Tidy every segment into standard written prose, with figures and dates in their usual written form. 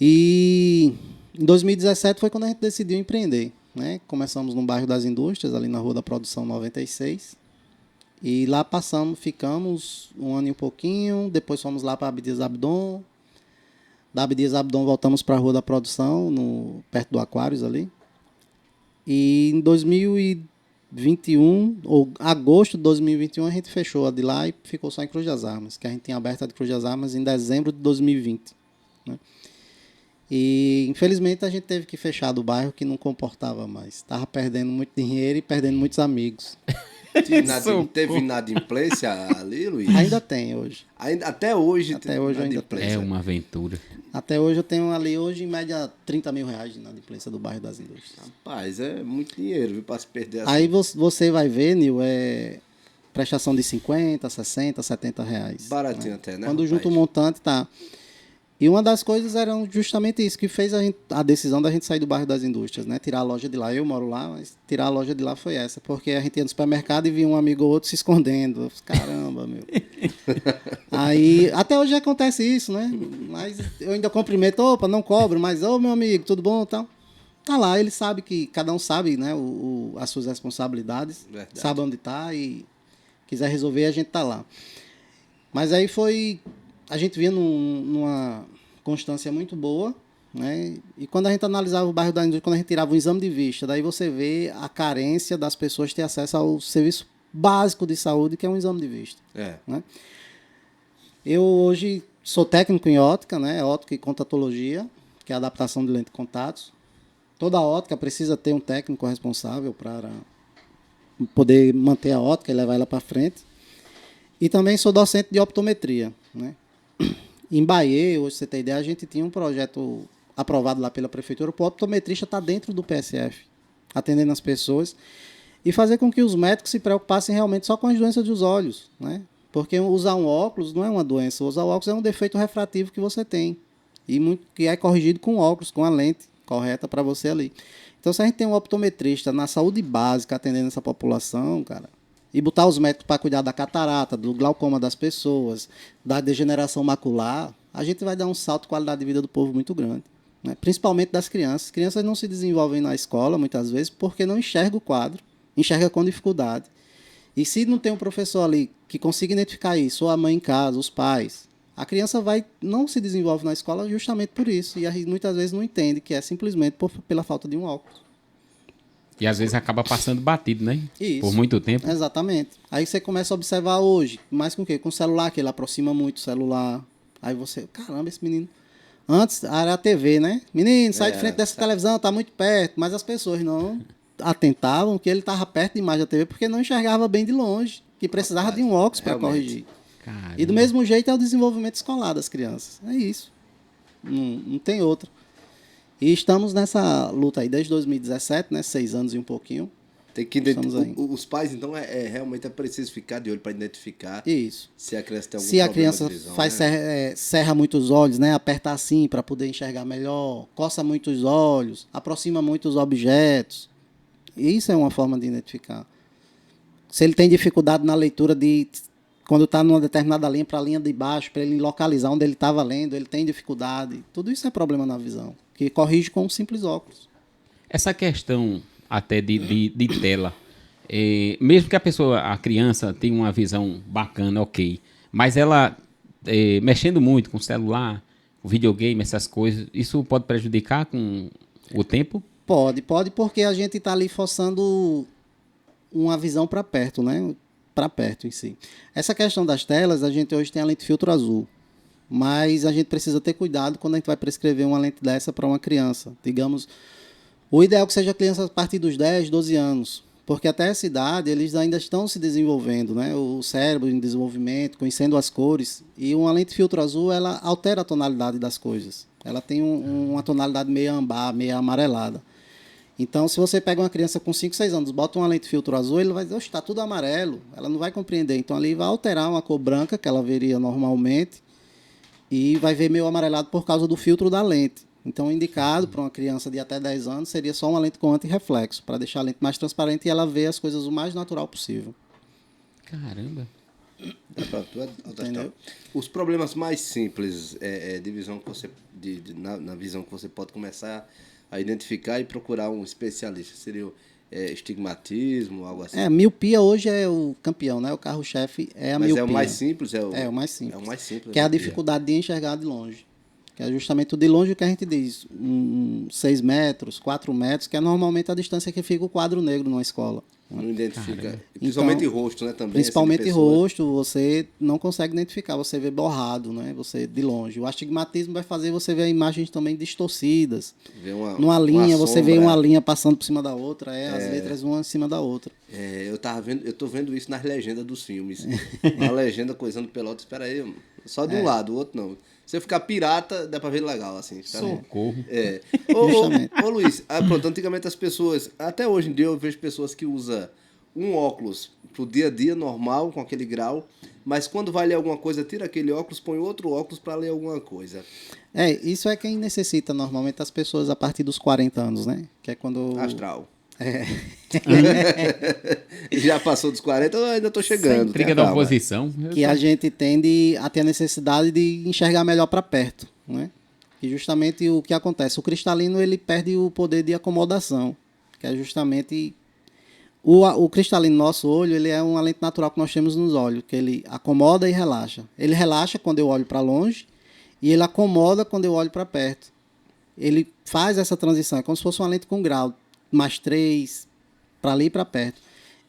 E em 2017 foi quando a gente decidiu empreender, né? Começamos no bairro das Indústrias, ali na Rua da Produção 96. E lá ficamos um ano e um pouquinho, depois fomos lá para Abdias Abdon. Da Abdias Abdon voltamos para a Rua da Produção, perto do Aquários ali. E em 2021, ou agosto de 2021, a gente fechou a de lá e ficou só em Cruz das Armas, que a gente tinha aberto a de Cruz das Armas em dezembro de 2020. Né? E infelizmente a gente teve que fechar do bairro, que não comportava mais. Estava perdendo muito dinheiro e perdendo muitos amigos. Teve inadimplência ali, Luiz? Ainda tem hoje. Até hoje ainda tem. É uma aventura. Até hoje eu tenho ali, hoje, em média, 30 mil reais de inadimplência do bairro das Indústrias. Rapaz, é muito dinheiro, viu, para se perder assim. Aí você vai ver, Nil, prestação de 50, 60, 70 reais. Baratinho até, né? Quando junta o montante, tá. E uma das coisas era justamente isso, que fez a decisão da gente sair do bairro das Indústrias, né? Tirar a loja de lá. Eu moro lá, mas tirar a loja de lá foi essa. Porque a gente ia no supermercado e via um amigo ou outro se escondendo. Caramba, meu. Aí, até hoje acontece isso, né? Mas eu ainda cumprimento, opa, não cobro, mas, ô, meu amigo, tudo bom? Tal. Tá lá, ele sabe que, cada um sabe, né, as suas responsabilidades. Verdade. Sabe onde tá e quiser resolver, a gente tá lá. Mas aí a gente vinha numa constância muito boa, né? E quando a gente analisava o bairro da Indústria, quando a gente tirava um exame de vista, daí você vê a carência das pessoas ter acesso ao serviço básico de saúde, que é um exame de vista. Né? Eu hoje sou técnico em ótica, né? Ótica e contatologia, que é a adaptação de lente de contatos. Toda ótica precisa ter um técnico responsável para poder manter a ótica e levar ela para frente. E também sou docente de optometria, né? Em Bahia, hoje você tem ideia, a gente tinha um projeto aprovado lá pela prefeitura, o optometrista está dentro do PSF, atendendo as pessoas, e fazer com que os médicos se preocupassem realmente só com as doenças dos olhos, né? Porque usar um óculos não é uma doença, usar o óculos é um defeito refrativo que você tem, e que é corrigido com óculos, com a lente correta para você ali. Então, se a gente tem um optometrista na saúde básica atendendo essa população, cara, e botar os médicos para cuidar da catarata, do glaucoma das pessoas, da degeneração macular, a gente vai dar um salto de qualidade de vida do povo muito grande, né? Principalmente das crianças. As crianças não se desenvolvem na escola, muitas vezes, porque não enxerga o quadro, enxerga com dificuldade. E se não tem um professor ali que consiga identificar isso, ou a mãe em casa, os pais, a criança não se desenvolve na escola justamente por isso. E a gente muitas vezes não entende que é simplesmente pela falta de um óculos. E às vezes acaba passando batido, né? Isso. Por muito tempo. Exatamente. Aí você começa a observar hoje, mais com o quê? Com o celular, que ele aproxima muito o celular. Aí você, caramba, esse menino... Antes era a TV, né? Menino, sai de frente dessa televisão, tá muito perto. Mas as pessoas não atentavam que ele estava perto demais da TV porque não enxergava bem de longe, que precisava de um óculos para corrigir. Caramba. E do mesmo jeito é o desenvolvimento escolar das crianças. É isso. Não tem outra. E estamos nessa luta aí desde 2017, né? 6 anos e um pouquinho. Tem que os pais, então, realmente é preciso ficar de olho para identificar isso. Se a criança tem algum problema de visão. Se a criança faz serra muito os olhos, né? Aperta assim para poder enxergar melhor, coça muito os olhos, aproxima muito os objetos. Isso é uma forma de identificar. Se ele tem dificuldade na leitura quando está numa determinada linha para a linha de baixo, para ele localizar onde ele estava lendo, ele tem dificuldade. Tudo isso é problema na visão, que corrige com um simples óculos. Essa questão até de tela, mesmo que a criança tenha uma visão bacana, ok, mas ela mexendo muito com o celular, o videogame, essas coisas, isso pode prejudicar com o tempo? Pode, porque a gente está ali forçando uma visão para perto, né? Para perto em si. Essa questão das telas, a gente hoje tem a lente filtro azul, mas a gente precisa ter cuidado quando a gente vai prescrever uma lente dessa para uma criança. Digamos, o ideal é que seja criança a partir dos 10, 12 anos, porque até essa idade eles ainda estão se desenvolvendo, né? O cérebro em desenvolvimento, conhecendo as cores, e uma lente filtro azul, ela altera a tonalidade das coisas. Ela tem uma tonalidade meio ambar, meio amarelada. Então, se você pega uma criança com 5, 6 anos, bota uma lente filtro azul, ele vai dizer, oxe, está tudo amarelo. Ela não vai compreender. Então, ali vai alterar uma cor branca, que ela veria normalmente, e vai ver meio amarelado por causa do filtro da lente. Então, indicado para uma criança de até 10 anos, seria só uma lente com antirreflexo, para deixar a lente mais transparente e ela ver as coisas o mais natural possível. Caramba! Entendeu? Os problemas mais simples de visão que você, na visão que você pode começar a identificar e procurar um especialista, seria o estigmatismo, algo assim? Miopia hoje é o campeão, né? O carro-chefe é a Mas miopia. é o mais simples? É o mais simples. É o mais simples. Que é a dificuldade de enxergar de longe. Que é justamente o de longe que a gente diz, 6 metros, 4 metros, que é normalmente a distância que fica o quadro negro numa escola. Não identifica. Principalmente Então, rosto, né? Também. Principalmente assim, de pessoa. rosto, você não consegue identificar, você vê borrado, né? Você de longe. O astigmatismo vai fazer você ver imagens também distorcidas. Vê numa linha, você vê sombra. uma linha passando por cima da outra, as letras uma em cima da outra. Eu tô vendo isso nas legendas dos filmes. Uma legenda coisando pelota, espera aí, mano. Só de um lado, o outro não. Se eu ficar pirata, dá pra ver legal, assim. Socorro. Ô Luiz, pronto, antigamente as pessoas, até hoje em dia eu vejo pessoas que usam um óculos pro dia a dia normal, com aquele grau, mas quando vai ler alguma coisa, tira aquele óculos, põe outro óculos para ler alguma coisa. Isso é quem necessita normalmente as pessoas a partir dos 40 anos, né? Que é quando... Astral. Já passou dos 40, eu ainda tô chegando. Intriga da oposição. Que a gente tende a ter a necessidade de enxergar melhor para perto, né? Que justamente o que acontece, o cristalino ele perde o poder de acomodação, que é justamente o cristalino no nosso olho, ele é uma lente natural que nós temos nos olhos, que ele acomoda e relaxa. Ele relaxa quando eu olho para longe e ele acomoda quando eu olho para perto. Ele faz essa transição, é como se fosse uma lente com grau, mais 3, para ali e para perto.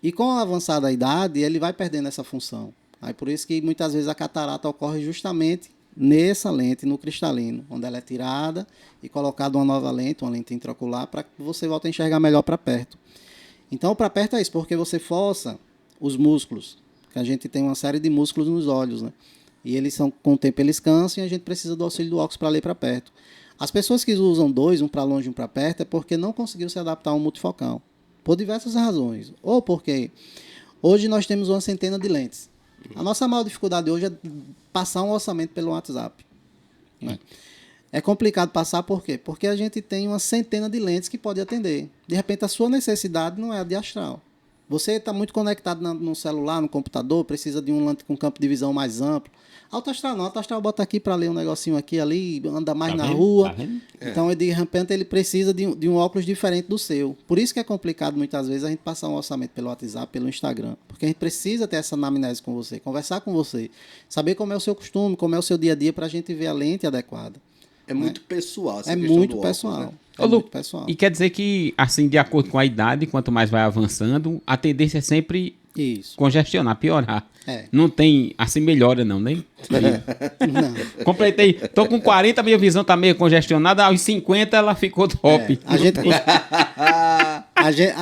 E com a avançada idade, ele vai perdendo essa função. Aí por isso que muitas vezes a catarata ocorre justamente nessa lente, no cristalino, onde ela é tirada e colocada uma nova lente, uma lente intraocular, para que você volte a enxergar melhor para perto. Então, para perto é isso, porque você força os músculos, que a gente tem uma série de músculos nos olhos, né? E eles são, com o tempo eles cansam e a gente precisa do auxílio do óculos para ler para perto. As pessoas que usam dois, um para longe e um para perto, é porque não conseguiu se adaptar a um multifocal, por diversas razões. Ou porque hoje nós temos uma centena de lentes. A nossa maior dificuldade hoje é passar um orçamento pelo WhatsApp. Né? É complicado passar por quê? Porque a gente tem uma centena de lentes que pode atender. De repente, a sua necessidade não é a de astral. Você está muito conectado no celular, no computador, precisa de um lente com campo de visão mais amplo. Alto astral não. Alto astral bota aqui para ler um negocinho aqui, ali, anda mais na rua. Então, de repente, ele precisa de um óculos diferente do seu. Por isso que é complicado, muitas vezes, a gente passar um orçamento pelo WhatsApp, pelo Instagram. Porque a gente precisa ter essa anamnese com você, conversar com você, saber como é o seu costume, como é o seu dia a dia, para a gente ver a lente adequada. É muito pessoal essa questão do do pessoal. óculos, né? Ô, Lu, e quer dizer que, assim, de acordo com a idade, quanto mais vai avançando, a tendência é sempre congestionar, piorar. Não tem, assim, melhora não, nem? Não. Completei, tô com 40, minha visão tá meio congestionada, aos 50 ela ficou top. A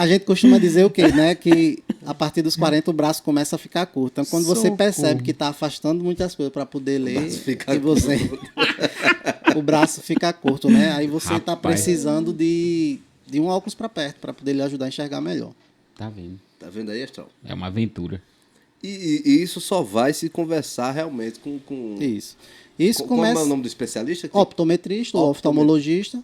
gente costuma dizer o quê, né? Que a partir dos 40 o braço começa a ficar curto. Então, quando você percebe que está afastando muitas coisas para poder ler, o braço fica curto, né? Aí você está precisando de um óculos para perto, para poder lhe ajudar a enxergar melhor. Tá vendo? Tá vendo aí, Astral? É uma aventura. E isso só vai se conversar realmente com... Isso. Isso Como começa... é o nome do especialista? Optometrista ou oftalmologista.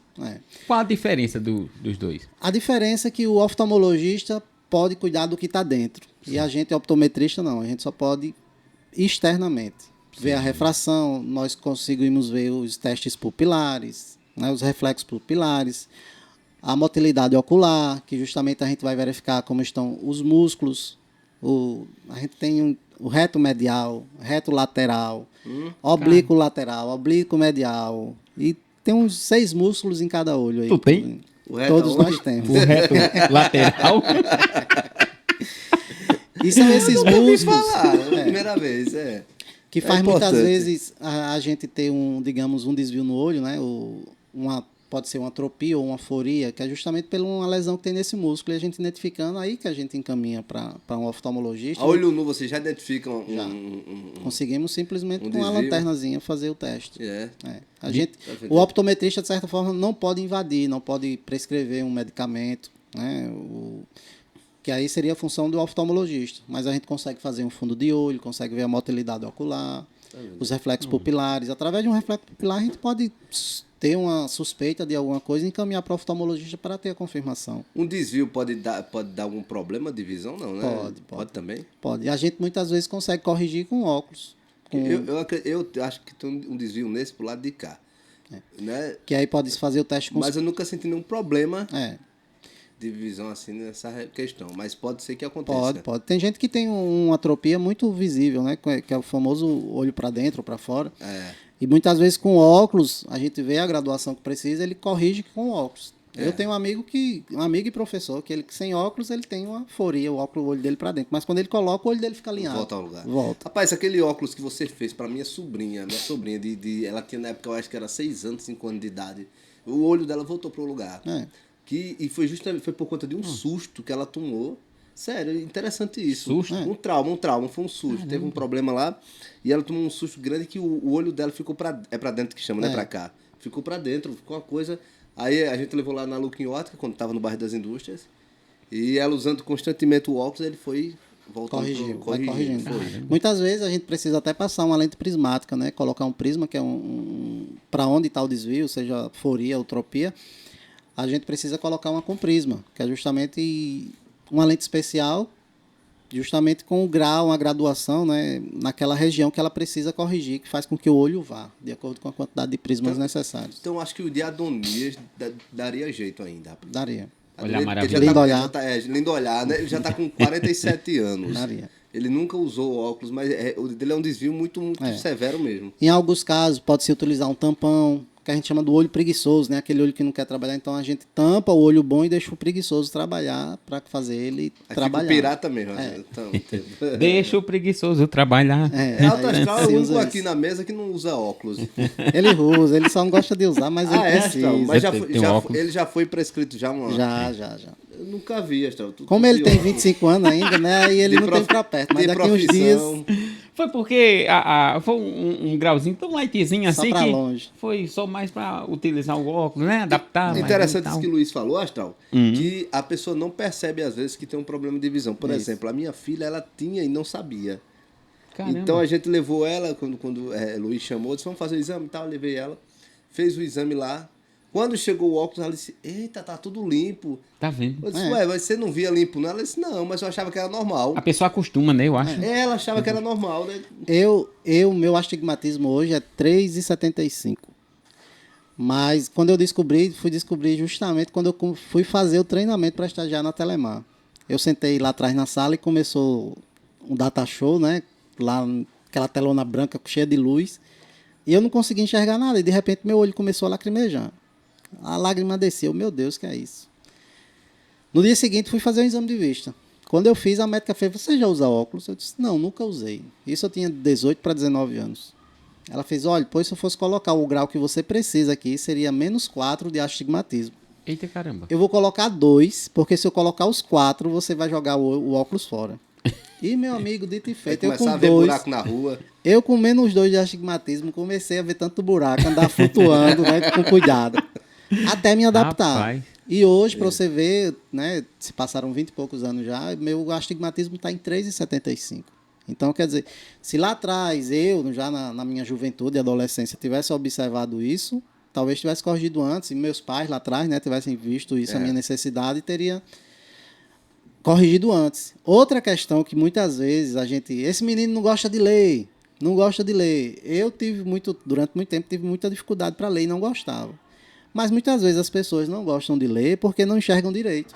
Qual a diferença dos dois? A diferença é que o oftalmologista pode cuidar do que está dentro. Sim. E a gente, optometrista, não. A gente só pode externamente. Sim. Ver a refração, nós conseguimos ver os testes pupilares, né, os reflexos pupilares, a motilidade ocular, que justamente a gente vai verificar como estão os músculos. A gente tem o reto medial, reto lateral, oblíquo lateral, oblíquo medial. E tem uns 6 músculos em cada olho aí. Tu tem? Todos nós temos. O reto lateral. E são esses músculos. Primeira vez, que faz muitas vezes a gente ter um desvio no olho, né? Pode ser uma atropia ou uma aforia, que é justamente por uma lesão que tem nesse músculo. E a gente identificando, aí que a gente encaminha para um oftalmologista. A olho nu, você já identifica Conseguimos simplesmente com uma lanternazinha fazer o teste. Yeah. O optometrista, de certa forma, não pode invadir, não pode prescrever um medicamento, né? Que aí seria a função do oftalmologista. Mas a gente consegue fazer um fundo de olho, consegue ver a motilidade ocular, os reflexos pupilares. Através de um reflexo pupilar, a gente pode ter uma suspeita de alguma coisa e encaminhar para o oftalmologista para ter a confirmação. Um desvio pode dar algum problema de visão, não, né? Pode também? Pode. E a gente muitas vezes consegue corrigir com óculos. Eu acho que tem um desvio nesse pro lado de cá. Né? Que aí pode se fazer o teste com... Mas eu nunca senti nenhum problema É. de visão assim nessa questão. Mas pode ser que aconteça. Pode. Tem gente que tem uma atropia muito visível, né? Que é o famoso olho para dentro ou para fora. E muitas vezes com óculos, a gente vê a graduação que precisa, ele corrige com óculos. Eu tenho um amigo e professor, que ele sem óculos, ele tem uma foria, o olho dele para dentro. Mas quando ele coloca, o olho dele fica alinhado. Volta ao lugar. Volta. Rapaz, aquele óculos que você fez para minha sobrinha ela tinha na época, eu acho que era 6 anos, 5 anos de idade. O olho dela voltou pro lugar. E foi justamente por conta de um susto que ela tomou. Sério, interessante isso. Susto? Um trauma, foi um susto. Teve um problema lá e ela tomou um susto grande que o olho dela ficou pra dentro que chama, né? Pra cá. Ficou pra dentro, ficou uma coisa... Aí a gente levou lá na Looking Ótica, quando tava no bairro das Indústrias, e ela usando constantemente o óculos, ele foi voltando. Corrigindo. Muitas vezes a gente precisa até passar uma lente prismática, né? Colocar um prisma, que é para onde está o desvio, seja foria ou tropia, a gente precisa colocar uma com prisma, que é justamente uma lente especial, justamente com o grau, uma graduação, né, naquela região que ela precisa corrigir, que faz com que o olho vá, de acordo com a quantidade de prismas necessários. Então, acho que o de Adonias daria jeito ainda, rapaz. Daria. Olhar maravilhoso. Lindo olhar. Lindo olhar, né? Ele já está com 47 anos. Daria. Ele nunca usou óculos, mas o dele é um desvio muito severo mesmo. Em alguns casos, pode-se utilizar um tampão, que a gente chama do olho preguiçoso, né? Aquele olho que não quer trabalhar. Então, a gente tampa o olho bom e deixa o preguiçoso trabalhar para fazer ele trabalhar. Fica o pirata mesmo. Então, Deixa o preguiçoso trabalhar. Alto Astral é o único aqui na mesa que não usa óculos. Ele usa, ele só não gosta de usar, mas ele precisa. Mas ele já foi prescrito já uma... Já. Eu nunca vi, Astral. Como ele tem 25 anos ainda, né? Aí ele não tem pra perto. Mas daqui uns dias... Foi porque foi um grauzinho tão lightzinho assim pra que longe. Foi só mais para utilizar o óculos, né? Adaptar. Interessante isso que o Luiz falou, Astral, que a pessoa não percebe às vezes que tem um problema de visão. Por exemplo, a minha filha, ela tinha e não sabia. Caramba. Então a gente levou ela, quando o Luiz chamou, disse, vamos fazer o exame e tal, eu levei ela, fez o exame lá. Quando chegou o óculos, ela disse, eita, tá tudo limpo. Tá vendo? Eu disse, mas você não via limpo, não? Ela disse, não, mas eu achava que era normal. A pessoa acostuma, né? Eu acho. Ela achava que era normal, né? Meu astigmatismo hoje é 3,75. Mas quando eu fui descobrir justamente quando eu fui fazer o treinamento para estagiar na Telemar. Eu sentei lá atrás na sala e começou um data show, né? Lá, aquela telona branca cheia de luz. E eu não conseguia enxergar nada. E de repente meu olho começou a lacrimejar. A lágrima desceu. Meu Deus, que é isso? No dia seguinte fui fazer um exame de vista. Quando eu fiz, a médica fez, você já usa óculos? Eu disse, não, nunca usei. Isso eu tinha 18 para 19 anos. Ela fez, olha, pois se eu fosse colocar o grau que você precisa aqui, seria -4 de astigmatismo. Eita caramba. Eu vou colocar 2, porque se eu colocar os 4, você vai jogar o óculos fora. E, meu amigo, dito e feito, eu com 2... buraco na rua. Eu com -2 de astigmatismo, comecei a ver tanto buraco, andar flutuando, né, com cuidado, até me adaptar. Rapaz. E hoje, para você ver, né, se passaram 20 e poucos anos já, meu astigmatismo está em 3,75. Então, quer dizer, se lá atrás eu, já na minha juventude e adolescência, tivesse observado isso, talvez tivesse corrigido antes, e meus pais lá atrás, né, tivessem visto isso, a minha necessidade, e teria corrigido antes. Outra questão que muitas vezes esse menino não gosta de ler, Eu durante muito tempo, tive muita dificuldade para ler e não gostava. Mas muitas vezes as pessoas não gostam de ler porque não enxergam direito.